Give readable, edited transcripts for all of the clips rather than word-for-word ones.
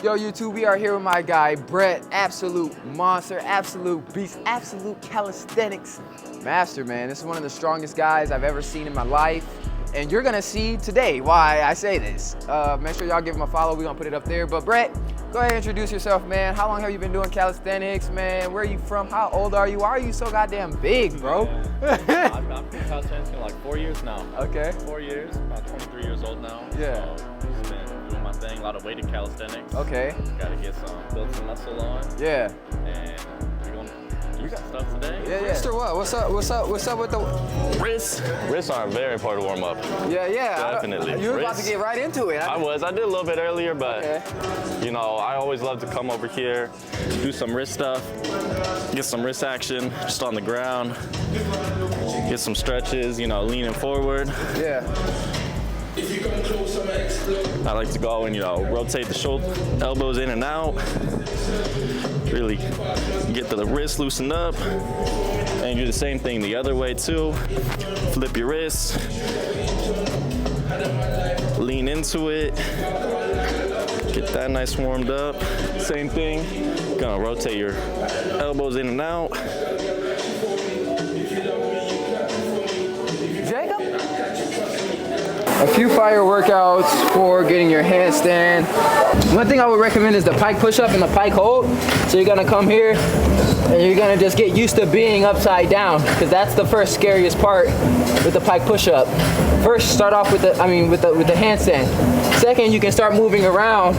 Yo, YouTube, we are here with my guy, Brett. Absolute monster, absolute beast, absolute calisthenics master, man. This is one of the strongest guys I've ever seen in my life. And you're gonna see today why I say this. Make sure y'all give him a follow. We're gonna put it up there. But Brett, go ahead and introduce yourself, man. How long have you been doing calisthenics, man? Where are you from? How old are you? Why are you so goddamn big, bro? I've been calisthenics for like 4 years now. Okay. 4 years, about 23 years old now. Yeah. So just been doing my thing, a lot of weighted calisthenics. Okay. Gotta get build some muscle on. Yeah. And we're gonna do some stuff today. Yeah. Mr. What? What's up with the Wrists. Wrists are a very important warm up. Yeah. Definitely. You were about to get right into it. I did a little bit earlier, but you know, I always love to come over here, do some wrist stuff, get some wrist action just on the ground, get some stretches, you know, leaning forward. Yeah. I like to go and, you know, rotate the elbows in and out, really get the wrist loosened up, and do the same thing the other way too. Flip your wrists, lean into it, get that nice warmed up. Same thing, gonna rotate your elbows in and out. A few fire workouts for getting your handstand. One thing I would recommend is the Pike Push-up and the Pike Hold. So you're gonna come here and you're gonna just get used to being upside down, because that's the first scariest part with the Pike Push-up. First, start off with the handstand. Second, you can start moving around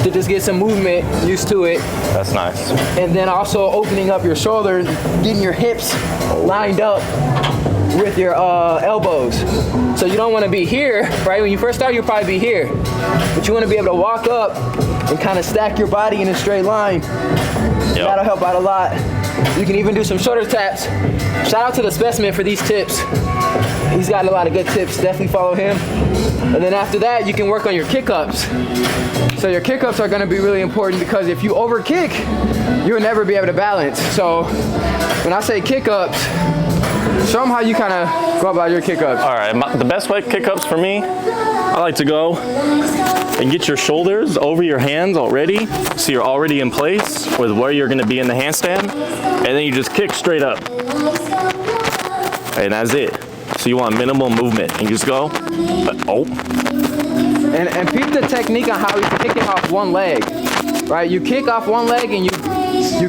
to just get some movement, used to it. That's nice. And then also opening up your shoulders, getting your hips lined up with your elbows. So you don't want to be here, right? When you first start, you'll probably be here. But you want to be able to walk up and kind of stack your body in a straight line. Yep. That'll help out a lot. You can even do some shoulder taps. Shout out to the specimen for these tips. He's got a lot of good tips. Definitely follow him. And then after that, you can work on your kick-ups. So your kick-ups are going to be really important, because if you over-kick, you'll never be able to balance. So when I say kick-ups, show them how you kind of go about your kick-ups. All right, the best way kick-ups for me, I like to go and get your shoulders over your hands already, so you're already in place with where you're gonna be in the handstand, and then you just kick straight up. And that's it. So you want minimal movement, and you just go, And peep the technique on how you're kicking off one leg, right? You kick off one leg and you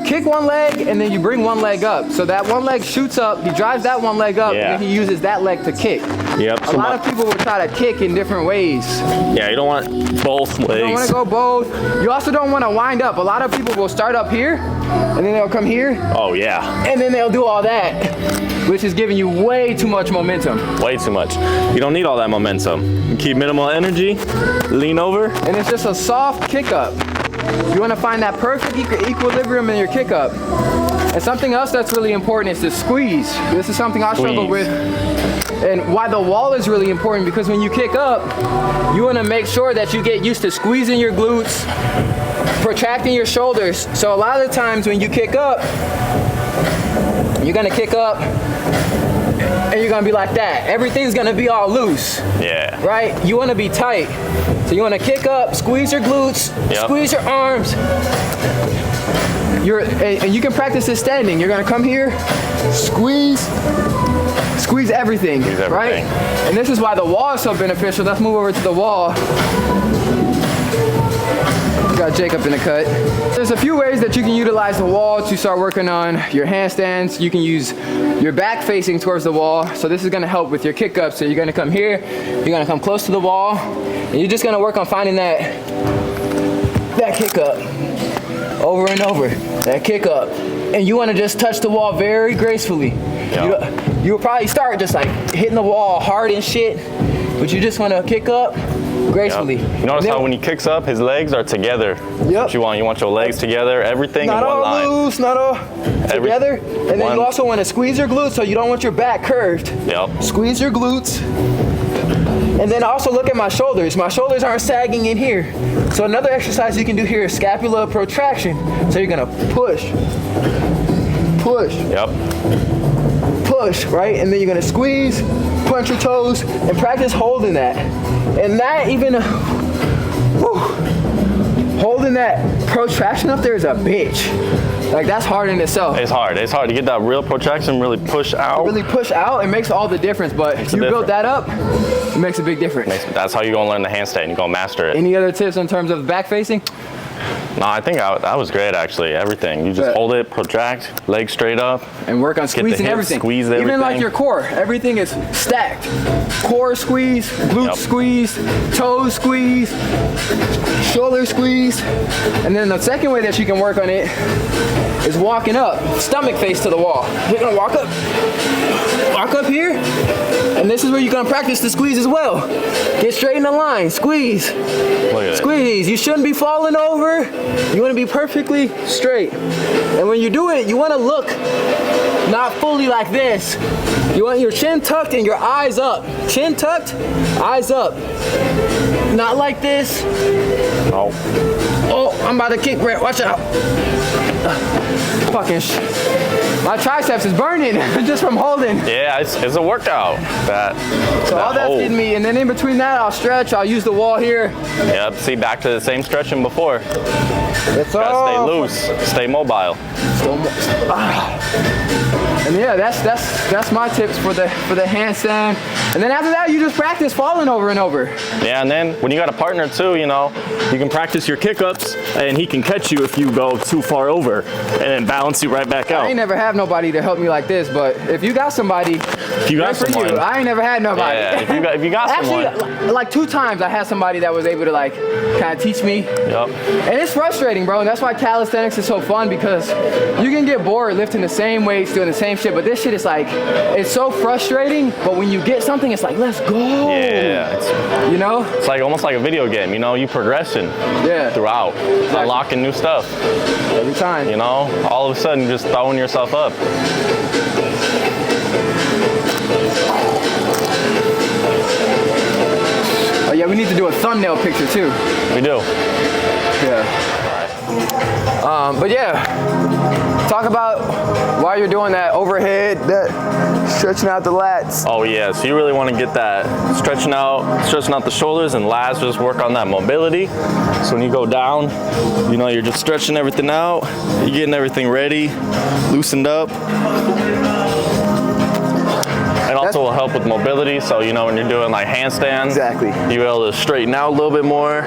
kick one leg and then you bring one leg up. So that one leg shoots up, he drives that one leg up, and then he uses that leg to kick. Yep. A lot of people will try to kick in different ways. Yeah, you don't want both legs. You don't want to go both. You also don't want to wind up. A lot of people will start up here and then they'll come here. Oh yeah. And then they'll do all that, which is giving you way too much momentum. Way too much. You don't need all that momentum. You keep minimal energy, lean over. And it's just a soft kick up. You want to find that perfect equilibrium in your kick up. And something else that's really important is to squeeze. This is something I struggle with. And why the wall is really important, because when you kick up, you want to make sure that you get used to squeezing your glutes, protracting your shoulders. So a lot of the times when you kick up, you're going to kick up and you're going to be like that. Everything's going to be all loose. Yeah. Right? You want to be tight. So you want to kick up, squeeze your glutes, squeeze your arms. And you can practice this standing. You're going to come here, squeeze everything, right? And this is why the wall is so beneficial. Let's move over to the wall. We got Jacob in the cut. There's a few ways that you can utilize the wall to start working on your handstands. You can use your back facing towards the wall. So this is gonna help with your kick up. So you're gonna come here, you're gonna come close to the wall, and you're just gonna work on finding that kick up over and over, that kick up. And you wanna just touch the wall very gracefully. Yep. You will probably start just like hitting the wall hard and shit, but you just wanna kick up gracefully. Yep. You notice how when he kicks up, his legs are together. Yep. What you want your legs together, everything not in one line. Not all loose, not all together. And then you also want to squeeze your glutes, so you don't want your back curved. Yep. Squeeze your glutes. And then also look at my shoulders. My shoulders aren't sagging in here. So another exercise you can do here is scapular protraction. So you're gonna push. Yep. Push, right? And then you're gonna squeeze, punch your toes, and practice holding that. And that even, holding that protraction up there is a bitch. Like, that's hard in itself. It's hard to get that real protraction, really push out. Really push out, it makes all the difference, but if you build that up, it makes a big difference. That's how you're gonna learn the handstand, you're gonna master it. Any other tips in terms of back facing? No, I think that was great actually, everything. You just hold it, protract, legs straight up. And work on squeezing everything. Squeeze everything. Even like your core, everything is stacked. Core squeeze, glute squeeze, toes squeeze, shoulder squeeze. And then the second way that you can work on it is walking up, stomach face to the wall. You're gonna walk up here, and this is where you're gonna practice the squeeze as well. Get straight in the line, squeeze, squeeze. You shouldn't be falling over. You wanna be perfectly straight. And when you do it, you wanna look not fully like this. You want your chin tucked and your eyes up. Chin tucked, eyes up. Not like this. Oh, I'm about to kick Brett, watch out. Fucking my triceps is burning just from holding. Yeah, it's a workout. So all that's getting me, and then in between that, I'll stretch, I'll use the wall here. Yep, see, back to the same stretching before. That's all. Gotta stay loose, stay mobile. And yeah, that's my tips for the handstand. And then after that, you just practice falling over and over. Yeah, and then when you got a partner too, you know, you can practice your kick-ups, and he can catch you if you go too far over, and then balance you right back out. I ain't never have nobody to help me like this, but if you got somebody, I ain't never had nobody. Yeah, if you got Actually, someone. like 2 times I had somebody that was able to like kind of teach me. Yep. And it's frustrating, bro, and that's why calisthenics is so fun, because you can get bored lifting the same weights, doing the same shit, but this shit is like, it's so frustrating, but when you get something, it's like, let's go. Yeah. You know? It's like almost like a video game, you know, you progressing throughout, unlocking new stuff. Every time. You know, all of a sudden just throwing yourself up. Oh yeah, we need to do a thumbnail picture too. We do. Yeah. But yeah, talk about why you're doing that overhead, that stretching out the lats. Oh yeah, so you really want to get that stretching out the shoulders, and lats just work on that mobility. So when you go down, you know, you're just stretching everything out, you're getting everything ready, loosened up. And also will help with mobility, so you know when you're doing like handstands, you're able to straighten out a little bit more,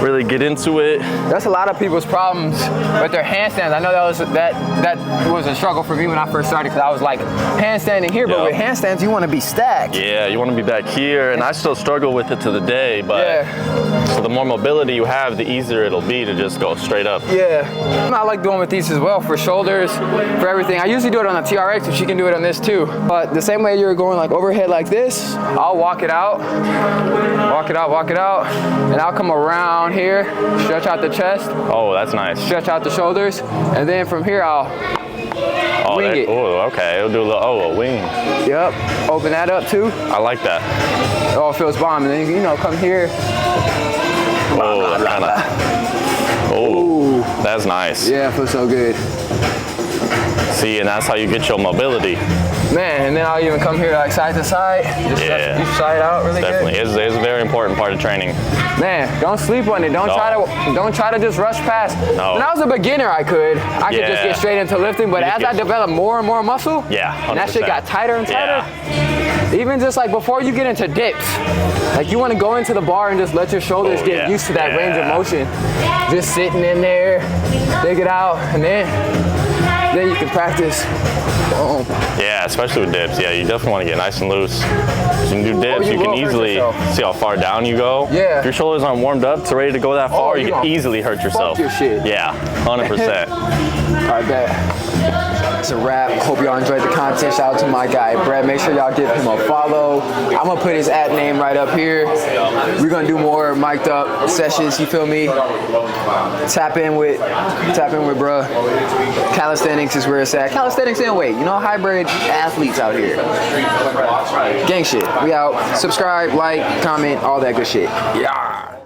really get into it. That's a lot of people's problems with their handstands. I know that was a struggle for me when I first started, because I was like handstanding here, but with handstands you want to be stacked. Yeah, you want to be back here, and I still struggle with it to the day, but so the more mobility you have, the easier it'll be to just go straight up. Yeah, I like doing with these as well, for shoulders, for everything. I usually do it on the TRX, but you can do it on this too. But the same way you're going like overhead like this, I'll walk it out, and I'll come around here, stretch out the chest. Oh, that's nice. Stretch out the shoulders, and then from here I'll wing it. Oh, okay, it'll do a wing. Yep, open that up too. I like that. It all feels bomb, and then, you know, come here. Oh, that's nice. Yeah, it feels so good. See, and that's how you get your mobility. Man, and then I'll even come here like side to side, just stretch each side out really Definitely. good. It's a very important part of training. Man, don't sleep on it. Don't try to just rush past. No. When I was a beginner, I could just get straight into lifting, but as I developed more and more muscle, 100%. and that shit got tighter and tighter. Even just like before you get into dips, like you want to go into the bar and just let your shoulders get used to that range of motion. Just sitting in there, dig it out, and then you can practice. Boom. Yeah, especially with dips. Yeah, you definitely want to get nice and loose. When you do dips, you can easily see how far down you go. Yeah. If your shoulders aren't warmed up to ready to go that far, you can easily hurt yourself. Your shit. Yeah, 100%. All right, bet. It's a wrap. Hope y'all enjoyed the content. Shout out to my guy, Brett. Make sure y'all give him a follow. I'm going to put his @name right up here. We're going to do more mic'd up sessions, you feel me? Tap in with bruh. Calisthenics is where it's at. Calisthenics and weight. You know, hybrid athletes out here. Gang shit. We out. Subscribe, like, comment, all that good shit. Yeah.